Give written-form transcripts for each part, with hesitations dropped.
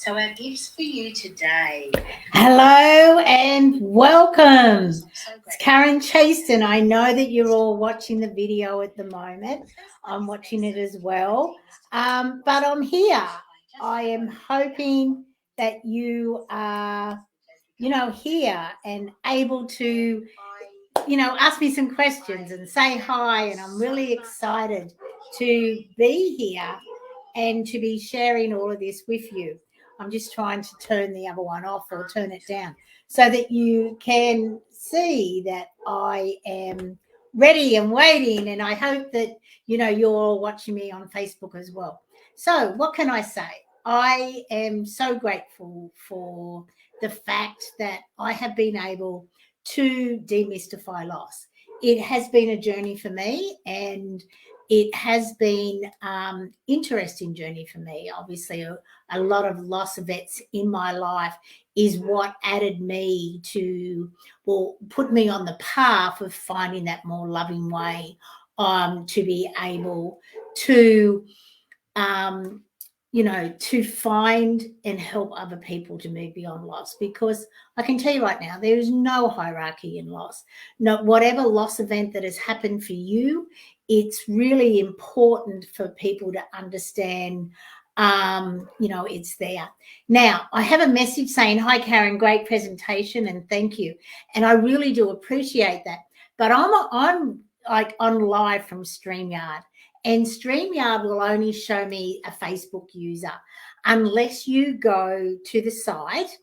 So our gifts for you today. Hello and welcome. It's Karen Chaston. I know that you're all watching the video at the moment. I'm watching it as well. But I'm here. I am hoping that you are, here and able to, ask me some questions and say hi. And I'm really excited to be here and to be sharing all of this with you. I'm just trying to turn the other one off or turn it down so that you can see that I am ready and waiting. And I hope that, you're all watching me on Facebook as well. So what can I say? I am so grateful for the fact that I have been able to demystify loss. It has been a journey for me, and it has been interesting journey for me. Obviously, a lot of loss events in my life is what added me to, or put me on the path of finding that more loving way to be able to to find and help other people to move beyond loss. Because I can tell you right now, there is no hierarchy in loss. No, whatever loss event that has happened for you, it's really important for people to understand, it's there. Now, I have a message saying, hi, Karen, great presentation and thank you. And I really do appreciate that. But I'm like on live from StreamYard. And StreamYard will only show me a Facebook user unless you go to the site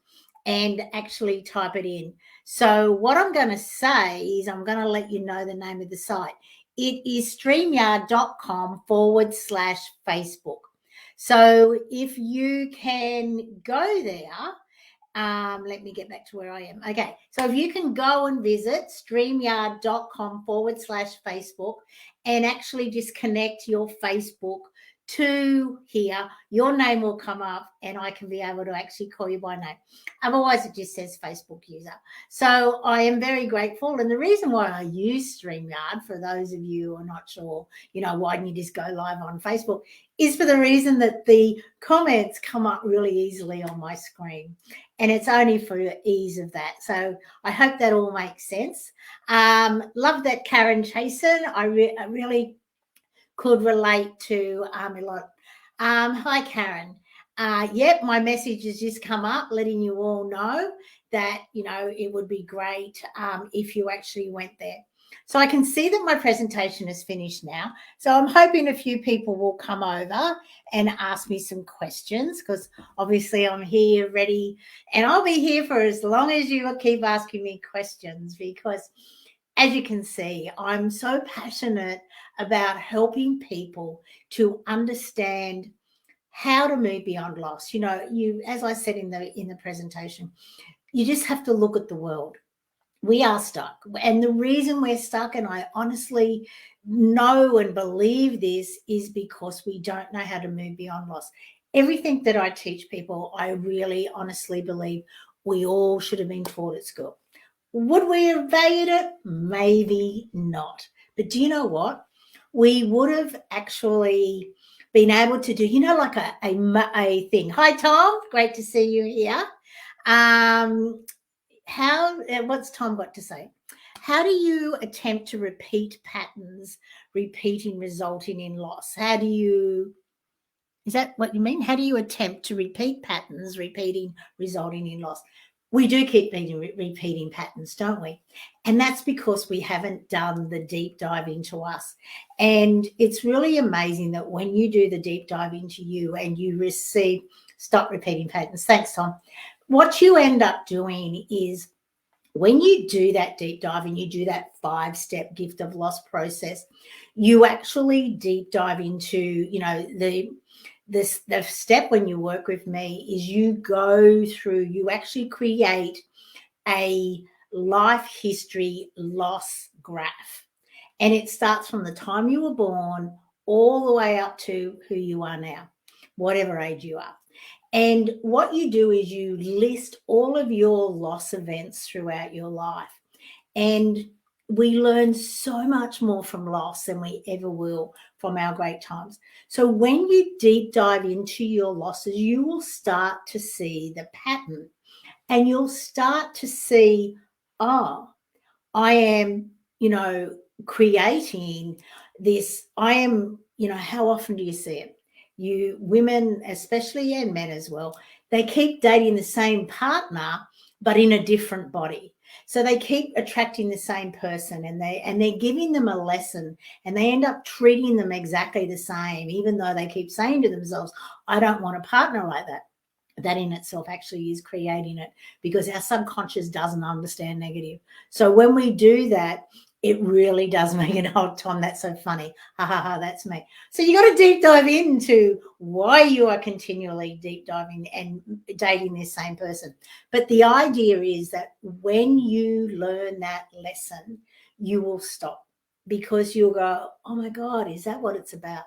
and actually type it in. So what I'm going to say is I'm going to let you know the name of the site. It is streamyard.com/Facebook. So if you can go there, let me get back to where I am. Okay, so if you can go and visit streamyard.com/Facebook and actually just connect your Facebook to here, your name will come up and I can be able to actually call you by name. Otherwise, it just says Facebook user. So I am very grateful. And the reason why I use StreamYard, for those of you who are not sure, why don't you just go live on Facebook, is for the reason that the comments come up really easily on my screen. And it's only for the ease of that. So I hope that all makes sense. Love that, Karen Chaston. I really could relate to a lot. Hi, Karen. Yep, my message has just come up letting you all know that, it would be great if you actually went there. So I can see that my presentation is finished now. So I'm hoping a few people will come over and ask me some questions, because obviously I'm here ready, and I'll be here for as long as you keep asking me questions, because as you can see, I'm so passionate about helping people to understand how to move beyond loss. As I said in the presentation, you just have to look at the world. We are stuck. And the reason we're stuck, and I honestly know and believe this, is because we don't know how to move beyond loss. Everything that I teach people, I really honestly believe we all should have been taught at school. Would we have valued it? Maybe not. But do you know what? We would have actually been able to do, like a thing. Hi, Tom. Great to see you here. What's Tom got to say? How do you attempt to repeat patterns, resulting in loss? Is that what you mean? How do you attempt to repeat patterns, resulting in loss? We do keep repeating patterns, don't we? And that's because we haven't done the deep dive into us. And it's really amazing that when you do the deep dive into you and you receive, stop repeating patterns. Thanks, Tom. What you end up doing is, when you do that deep dive and you do that 5-step gift of loss process, you actually deep dive into, the step when you work with me is you actually create a life history loss graph. And it starts from the time you were born all the way up to who you are now, whatever age you are. And what you do is you list all of your loss events throughout your life. And we learn so much more from loss than we ever will from our great times. So when you deep dive into your losses, you will start to see the pattern, and you'll start to see, oh, I am, creating this. I am, how often do you see it? You women, especially, and men as well, they keep dating the same partner, but in a different body. So they keep attracting the same person, and they're giving them a lesson, and they end up treating them exactly the same, even though they keep saying to themselves, I don't want a partner like that. That in itself actually is creating it, because our subconscious doesn't understand negative. So when we do that, it really does make it, oh, Tom, that's so funny. Ha ha ha, that's me. So you got to deep dive into why you are continually deep diving and dating this same person. But the idea is that when you learn that lesson, you will stop, because you'll go, oh my God, is that what it's about?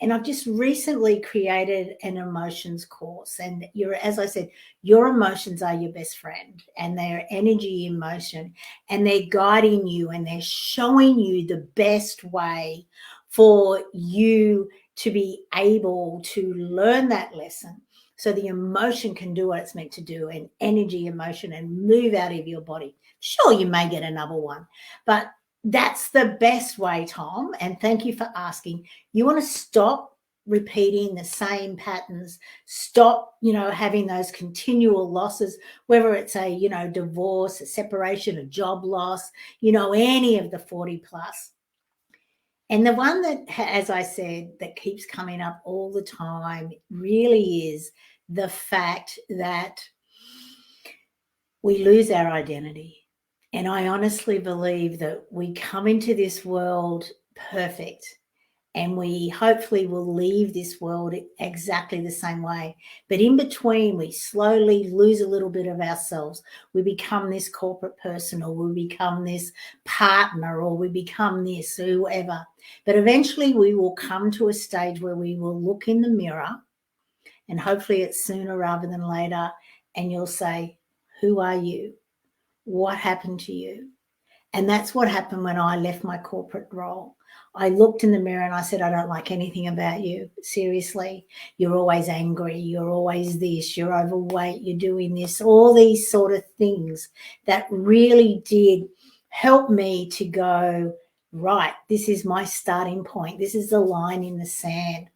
And I've just recently created an emotions course. And as I said, your emotions are your best friend, and they're energy in motion, and they're guiding you, and they're showing you the best way for you to be able to learn that lesson. So the emotion can do what it's meant to do, and energy, emotion, and move out of your body. Sure, you may get another one, but that's the best way, Tom. And thank you for asking. You want to stop repeating the same patterns, stop, having those continual losses, whether it's a, divorce, a separation, a job loss, any of the 40 plus. And the one that, as I said, that keeps coming up all the time really is the fact that we lose our identity. And I honestly believe that we come into this world perfect, and we hopefully will leave this world exactly the same way. But in between, we slowly lose a little bit of ourselves. We become this corporate person, or we become this partner, or we become this, whoever. But eventually we will come to a stage where we will look in the mirror, and hopefully it's sooner rather than later, and you'll say, who are you? What happened to you? And that's what happened when I left my corporate role. I looked in the mirror and I said, I don't like anything about you. Seriously, you're always angry. You're always this. You're overweight. You're doing this. All these sort of things that really did help me to go, right, this is my starting point. This is the line in the sand.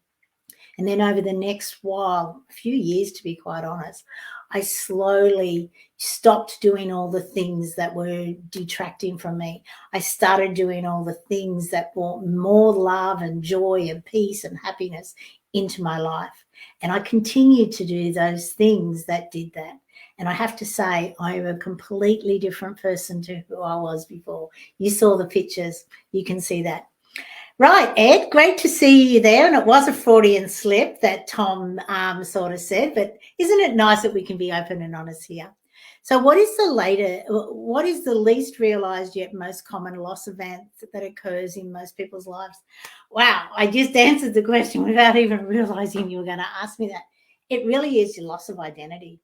And then over the next while, a few years to be quite honest, I slowly stopped doing all the things that were detracting from me. I started doing all the things that brought more love and joy and peace and happiness into my life. And I continued to do those things that did that. And I have to say, I am a completely different person to who I was before. You saw the pictures. You can see that. Right, Ed, great to see you there. And it was a Freudian slip that Tom sort of said, but isn't it nice that we can be open and honest here? So what is the least realised yet most common loss event that occurs in most people's lives? Wow, I just answered the question without even realising you were going to ask me that. It really is your loss of identity.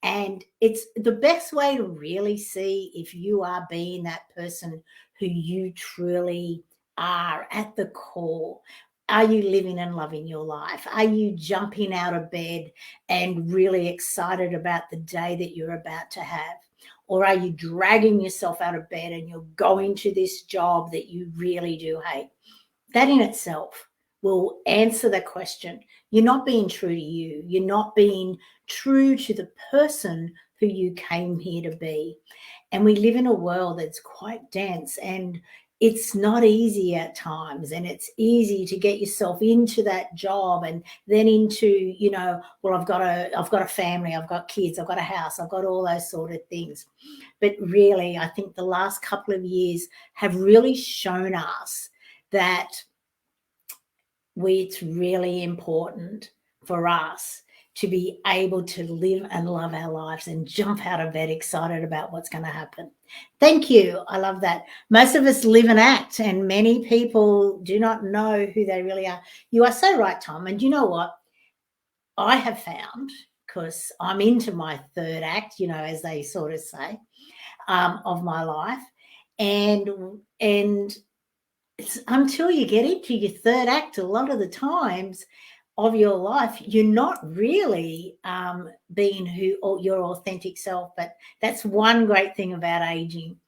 And it's the best way to really see if you are being that person who you truly are at the core. Are you living and loving your life? Are you jumping out of bed and really excited about the day that you're about to have? Or are you dragging yourself out of bed and you're going to this job that you really do hate? That in itself will answer the question. You're not being true to you. You're not being true to the person who you came here to be. And we live in a world that's quite dense, and it's not easy at times, and it's easy to get yourself into that job and then into, well, I've got a family, I've got kids, I've got a house, I've got all those sort of things. But really, I think the last couple of years have really shown us that it's really important for us to be able to live and love our lives and jump out of bed excited about what's going to happen. Thank you. I love that. Most of us live and act, and many people do not know who they really are. You are so right, Tom. And you know what? I have found, because I'm into my third act, as they sort of say, of my life, And until you get into your third act, a lot of the times of your life, you're not really being who or your authentic self. But that's one great thing about aging,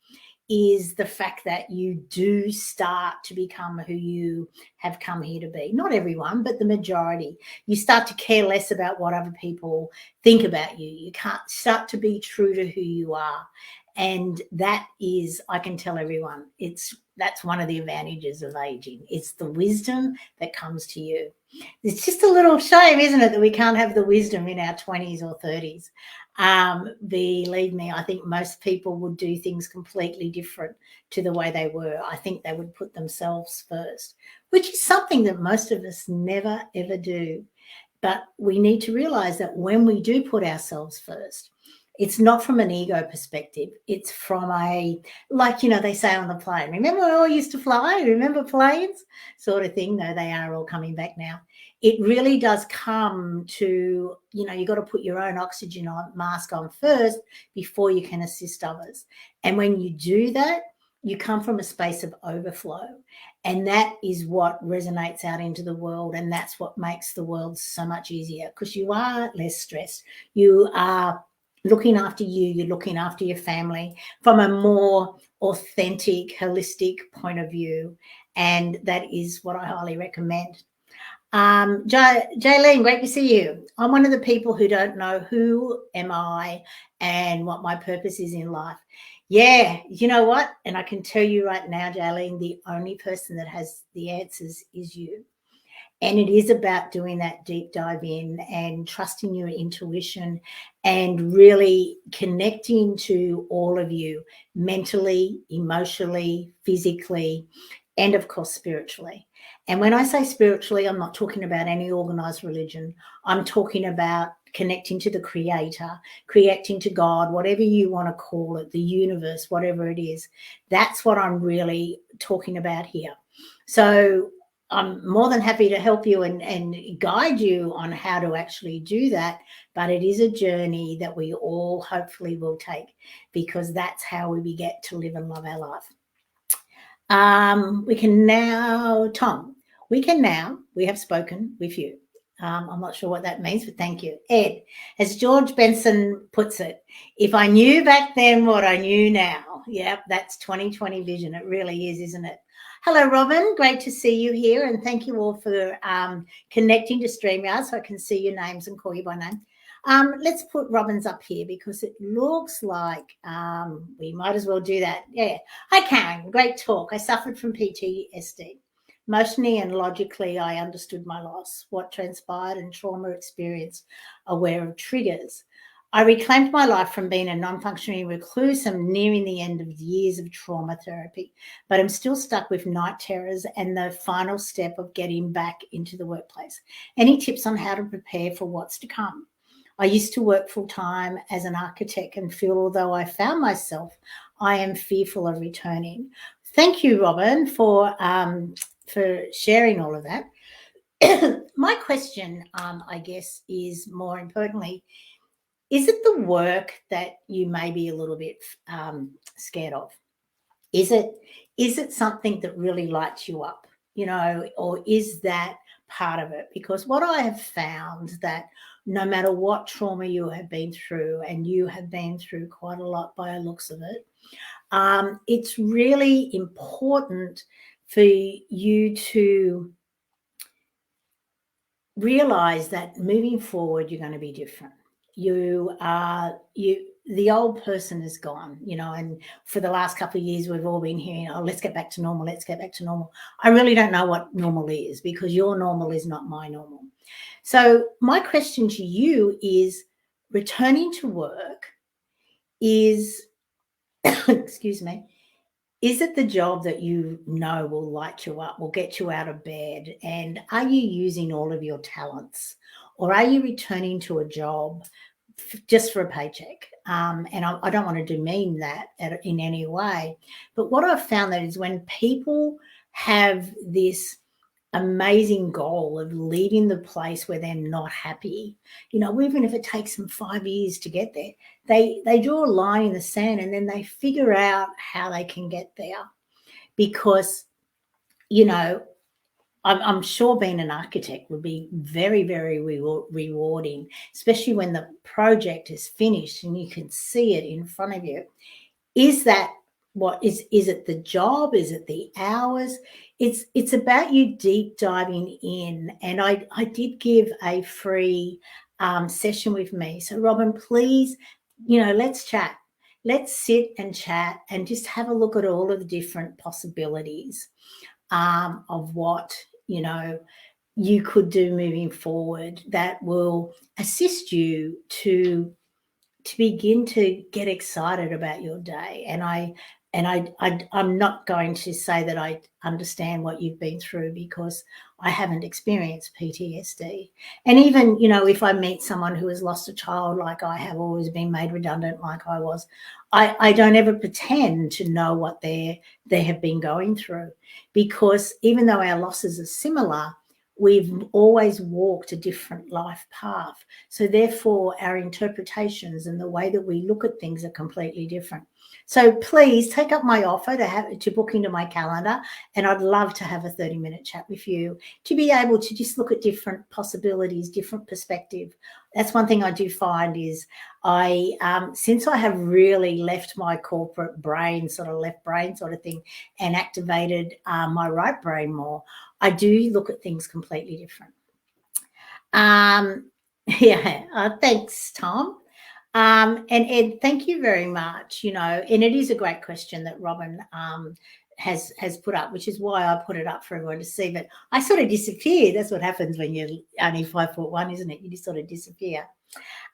is the fact that you do start to become who you have come here to be. Not everyone, but the majority. You start to care less about what other people think about you. You can't start to be true to who you are. And that is, I can tell everyone, that's one of the advantages of aging. It's the wisdom that comes to you. It's just a little shame, isn't it, that we can't have the wisdom in our 20s or 30s. Believe me, I think most people would do things completely different to the way they were. I think they would put themselves first, which is something that most of us never, ever do. But we need to realize that when we do put ourselves first, it's not from an ego perspective. It's from like, they say on the plane, remember we all used to fly? Remember planes? Sort of thing. No, they are all coming back now. It really does come to, you got to put your own oxygen mask on first before you can assist others. And when you do that, you come from a space of overflow. And that is what resonates out into the world. And that's what makes the world so much easier, because you are less stressed. You are looking after you, you're looking after your family from a more authentic, holistic point of view. And that is what I highly recommend. Jaylene, great to see you. I'm one of the people who don't know who am I and what my purpose is in life. Yeah, you know what? And I can tell you right now, Jaylene, the only person that has the answers is you. And it is about doing that deep dive in and trusting your intuition and really connecting to all of you mentally, emotionally, physically, and of course, spiritually. And when I say spiritually, I'm not talking about any organized religion. I'm talking about connecting to the creator, connecting to God, whatever you want to call it, the universe, whatever it is. That's what I'm really talking about here. So I'm more than happy to help you and guide you on how to actually do that. But it is a journey that we all hopefully will take, because that's how we get to live and love our life. Tom, we have spoken with you. I'm not sure what that means, but thank you. Ed, as George Benson puts it, if I knew back then what I knew now. Yep, that's 2020 vision. It really is, isn't it? Hello, Robin. Great to see you here. And thank you all for connecting to StreamYard so I can see your names and call you by name. Let's put Robin's up here because it looks like we might as well do that. Yeah. Hi, Karen. Great talk. I suffered from PTSD. Emotionally and logically, I understood my loss, what transpired and trauma experience, aware of triggers. I reclaimed my life from being a non-functioning recluse. I'm nearing the end of years of trauma therapy, but I'm still stuck with night terrors and the final step of getting back into the workplace. Any tips on how to prepare for what's to come? I used to work full-time as an architect and feel, although I found myself, I am fearful of returning. Thank you, Robin, for sharing all of that. My question, I guess, is more importantly, is it the work that you may be a little bit scared of? Is it something that really lights you up, or is that part of it? Because what I have found that no matter what trauma you have been through, and you have been through quite a lot by the looks of it, it's really important for you to realize that moving forward, you're going to be different. The old person is gone, and for the last couple of years, we've all been hearing, oh, let's get back to normal. Let's get back to normal. I really don't know what normal is, because your normal is not my normal. So my question to you is, returning to work is, excuse me, is it the job that you know will light you up, will get you out of bed? And are you using all of your talents? Or are you returning to a job just for a paycheck? And I don't want to demean that in any way. But what I've found that is when people have this amazing goal of leaving the place where they're not happy, even if it takes them 5 years to get there, they draw a line in the sand and then they figure out how they can get there. Because, I'm sure being an architect would be very, very rewarding, especially when the project is finished and you can see it in front of you. Is that what is it the job? Is it the hours? It's about you deep diving in. And I did give a free session with me. So Robin, please, let's chat. Let's sit and chat and just have a look at all of the different possibilities of what you could do moving forward that will assist you to begin to get excited about your day. And I'm not going to say that I understand what you've been through, because I haven't experienced PTSD. And even, if I meet someone who has lost a child like I have, always been made redundant like I was, I don't ever pretend to know what they have been going through, because even though our losses are similar, we've always walked a different life path. So therefore, our interpretations and the way that we look at things are completely different. So please take up my offer to book into my calendar, and I'd love to have a 30-minute chat with you to be able to just look at different possibilities, different perspective. That's one thing I do find is since I have really left my corporate brain, left brain sort of thing, and activated my right brain more, I do look at things completely different. Thanks, Tom. And Ed, thank you very much. And it is a great question that Robin has put up, which is why I put it up for everyone to see. But I sort of disappeared. That's what happens when you're only 5'1", isn't it? You just sort of disappear.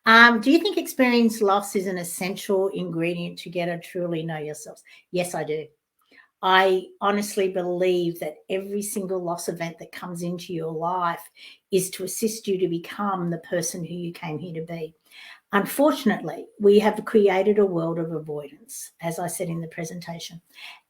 Do you think experience loss is an essential ingredient to get to truly know yourselves? Yes, I do. I honestly believe that every single loss event that comes into your life is to assist you to become the person who you came here to be. Unfortunately, we have created a world of avoidance, as I said in the presentation,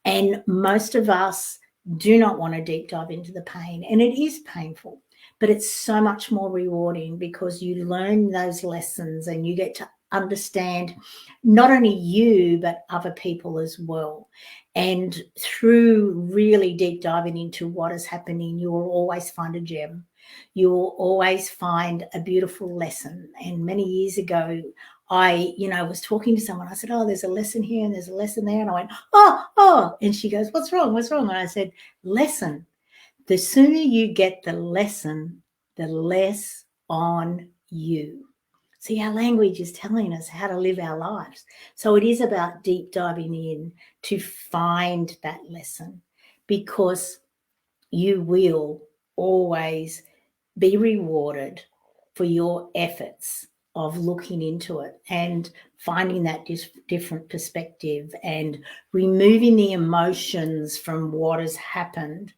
and most of us do not want to deep dive into the pain, and it is painful, but it's so much more rewarding because you learn those lessons and you get to understand not only you but other people as well. And through really deep diving into what is happening, you will always find a gem. You will always find a beautiful lesson. And many years ago, I was talking to someone. I said, oh, there's a lesson here and there's a lesson there. And I went, oh. And she goes, what's wrong? What's wrong? And I said, lesson. The sooner you get the lesson, the less on you. See, our language is telling us how to live our lives. So it is about deep diving in to find that lesson, because you will always be rewarded for your efforts of looking into it and finding that different perspective, and removing the emotions from what has happened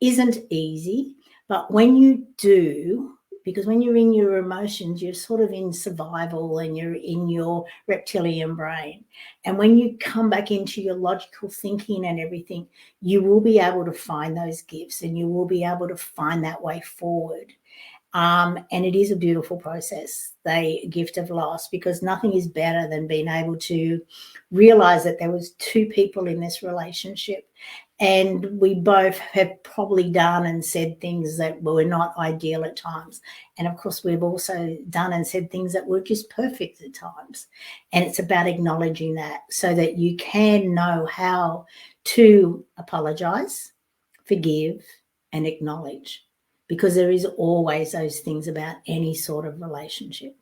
isn't easy. But when you do, because when you're in your emotions, you're sort of in survival and you're in your reptilian brain. And when you come back into your logical thinking and everything, you will be able to find those gifts and you will be able to find that way forward. And it is a beautiful process, the gift of loss, because nothing is better than being able to realize that there was two people in this relationship, and we both have probably done and said things that were not ideal at times. And of course, we've also done and said things that were just perfect at times. And it's about acknowledging that so that you can know how to apologize, forgive, and acknowledge, because there is always those things about any sort of relationship.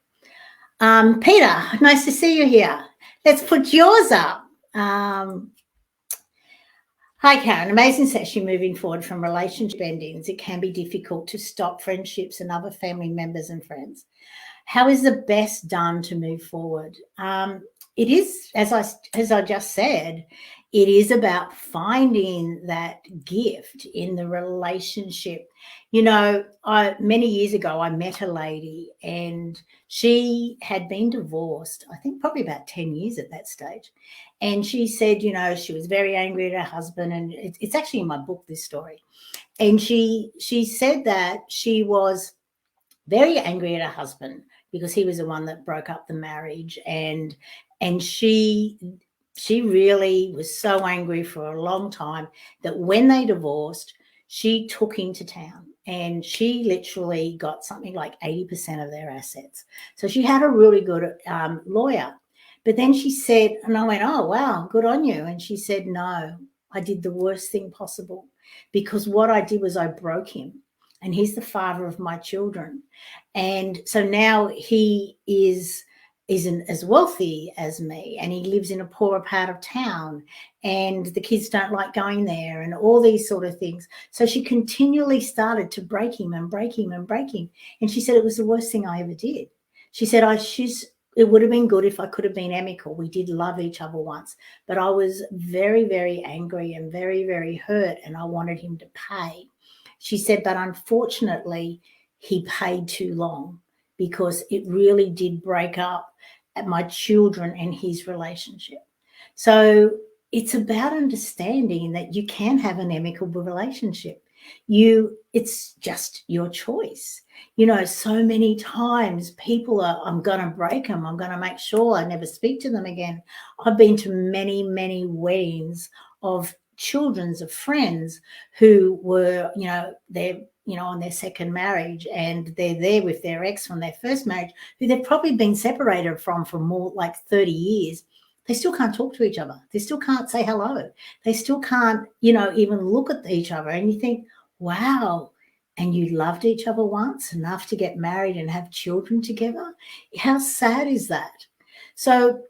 Peter, nice to see you here. Let's put yours up. Hi, Karen. Amazing session moving forward from relationship endings. It can be difficult to stop friendships and other family members and friends. How is the best done to move forward? It is, as I just said, it is about finding that gift in the relationship. You know, many years ago, I met a lady and she had been divorced, I think probably about 10 years at that stage. And she said, you know, she was very angry at her husband. And it's actually in my book, this story. And she said that she was very angry at her husband because he was the one that broke up the marriage. And she really was so angry for a long time that when they divorced, she took him to town and she literally got something like 80% of their assets. So she had a really good lawyer. But then she said, and I went, oh, wow, good on you. And she said, no, I did the worst thing possible, because what I did was I broke him, and he's the father of my children. And so now he isn't as wealthy as me, and he lives in a poorer part of town, and the kids don't like going there, and all these sort of things. So she continually started to break him and break him and break him. And she said it was the worst thing I ever did. She said, it would have been good if I could have been amicable. We did love each other once, but I was very, very angry and very, very hurt, and I wanted him to pay. She said, but unfortunately, he paid too long, because it really did break up my children and his relationship. So it's about understanding that you can have an amicable relationship. It's just your choice. You know, so many times people are, I'm going to break them. I'm going to make sure I never speak to them again. I've been to many, many weddings of children's of friends who were, they're, on their second marriage, and they're there with their ex from their first marriage, who they've probably been separated from for more like 30 years. They still can't talk to each other. They still can't say hello. They still can't, even look at each other. And you think, wow, and you loved each other once enough to get married and have children together? How sad is that? So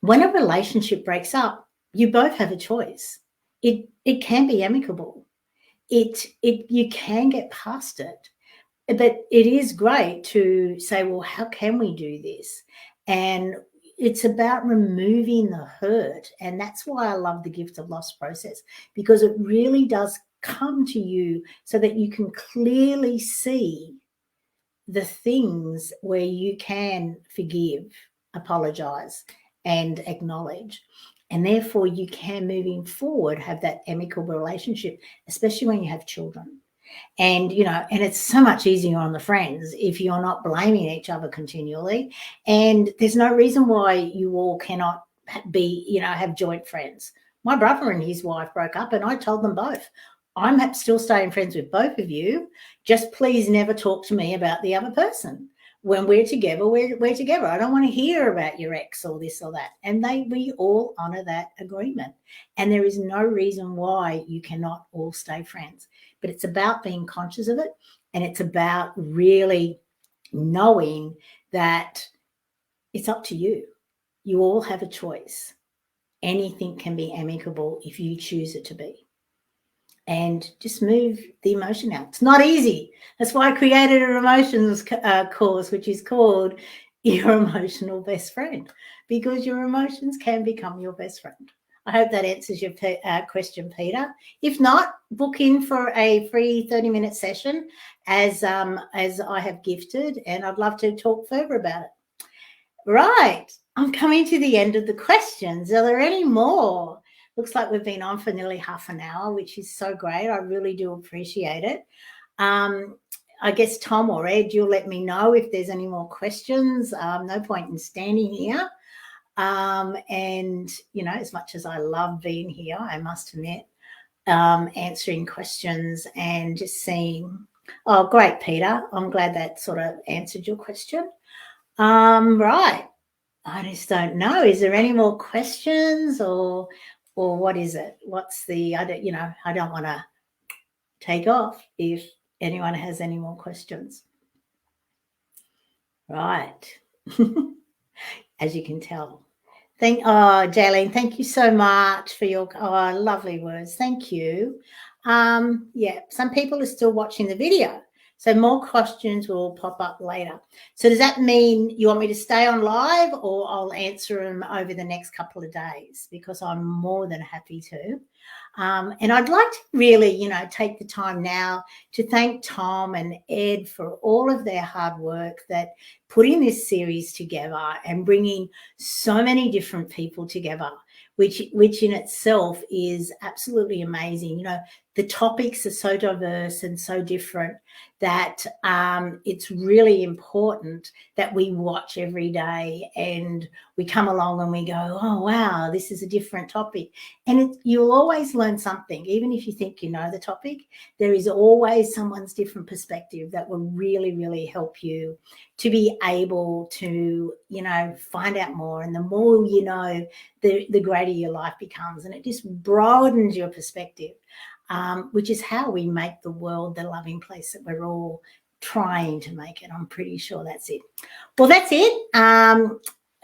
when a relationship breaks up, you both have a choice. It can be amicable. You can get past it. But it is great to say, well, how can we do this? And it's about removing the hurt. And that's why I love the gift of loss process, because it really does come to you so that you can clearly see the things where you can forgive, apologize, and acknowledge. And therefore, you can, moving forward, have that amicable relationship, especially when you have children. And, and it's so much easier on the friends if you're not blaming each other continually. And there's no reason why you all cannot be, have joint friends. My brother and his wife broke up, and I told them both, I'm still staying friends with both of you. Just please never talk to me about the other person. When we're together, we're together. I don't want to hear about your ex or this or that. And we all honor that agreement. And there is no reason why you cannot all stay friends. But it's about being conscious of it. And it's about really knowing that it's up to you. You all have a choice. Anything can be amicable if you choose it to be. And just move the emotion out. It's not easy. That's why I created an emotions course, which is called Your Emotional Best Friend, because your emotions can become your best friend. I hope that answers your question, Peter. If not, book in for a free 30-minute session as I have gifted, and I'd love to talk further about it. Right. I'm coming to the end of the questions. Are there any more? Looks like we've been on for nearly half an hour, which is so great. I really do appreciate it. I guess Tom or Ed, you'll let me know if there's any more questions. No point in standing here. And, as much as I love being here, I must admit, answering questions and just seeing. Oh, great, Peter. I'm glad that sort of answered your question. Right. I just don't know. Is there any more questions or what is it? What's the, I don't want to take off if anyone has any more questions. Right. As you can tell. Jaylene, thank you so much for your lovely words. Thank you. Yeah, some people are still watching the video. So more questions will pop up later. So does that mean you want me to stay on live, or I'll answer them over the next couple of days? Because I'm more than happy to. And I'd like to really, take the time now to thank Tom and Ed for all of their hard work that putting this series together and bringing so many different people together, which in itself is absolutely amazing. The topics are so diverse and so different that it's really important that we watch every day and we come along and we go, oh, wow, this is a different topic. And you'll always learn something. Even if you think you know the topic, there is always someone's different perspective that will really, really help you to be able to, find out more. And the more you know, the greater your life becomes. And it just broadens your perspective. Which is how we make the world the loving place that we're all trying to make it. I'm pretty sure that's it. Well, that's it.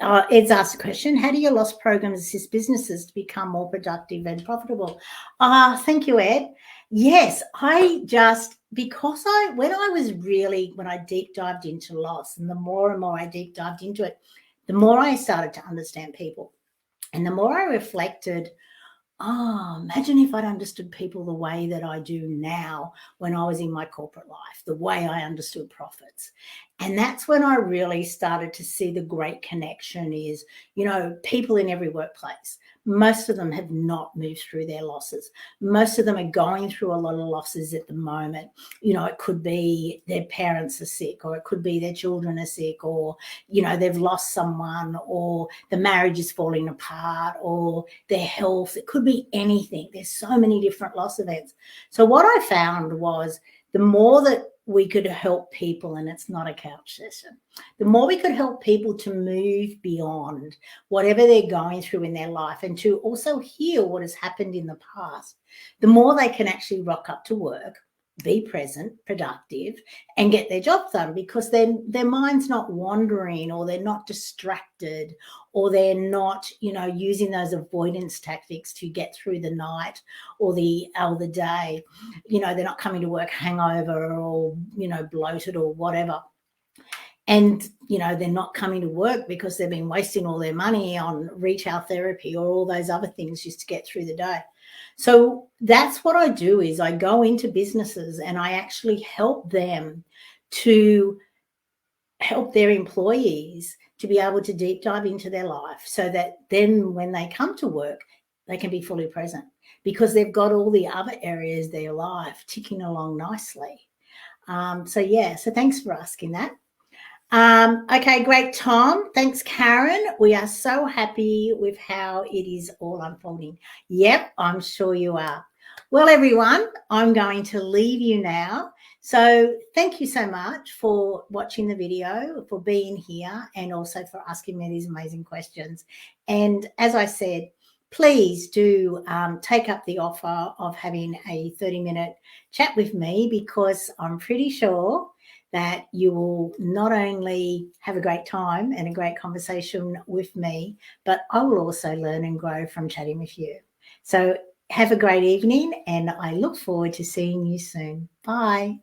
Ed's asked a question. How do your loss programs assist businesses to become more productive and profitable? Thank you, Ed. Yes, when I deep dived into loss, and the more and more I deep dived into it, the more I started to understand people. And the more I reflected, imagine if I'd understood people the way that I do now when I was in my corporate life, the way I understood profits. And that's when I really started to see the great connection is, people in every workplace. Most of them have not moved through their losses. Most of them are going through a lot of losses at the moment. It could be their parents are sick, or it could be their children are sick, or, they've lost someone, or the marriage is falling apart, or their health. It could be anything. There's so many different loss events. So what I found was the more that we could help people, and it's not a couch session, the more we could help people to move beyond whatever they're going through in their life and to also heal what has happened in the past, the more they can actually rock up to work, be present, productive, and get their job done, because then their mind's not wandering, or they're not distracted, or they're not, using those avoidance tactics to get through the night or the day. They're not coming to work hangover or, bloated or whatever. And, they're not coming to work because they've been wasting all their money on retail therapy or all those other things just to get through the day. So that's what I do, is I go into businesses and I actually help them to help their employees to be able to deep dive into their life, so that then when they come to work, they can be fully present, because they've got all the other areas of their life ticking along nicely. So thanks for asking that. Okay, great, Tom. Thanks, Karen. We are so happy with how it is all unfolding. Yep, I'm sure you are. Well, everyone, I'm going to leave you now. So thank you so much for watching the video, for being here, and also for asking me these amazing questions. And as I said, please do take up the offer of having a 30-minute chat with me, because I'm pretty sure that you will not only have a great time and a great conversation with me, but I will also learn and grow from chatting with you. So have a great evening, and I look forward to seeing you soon. Bye.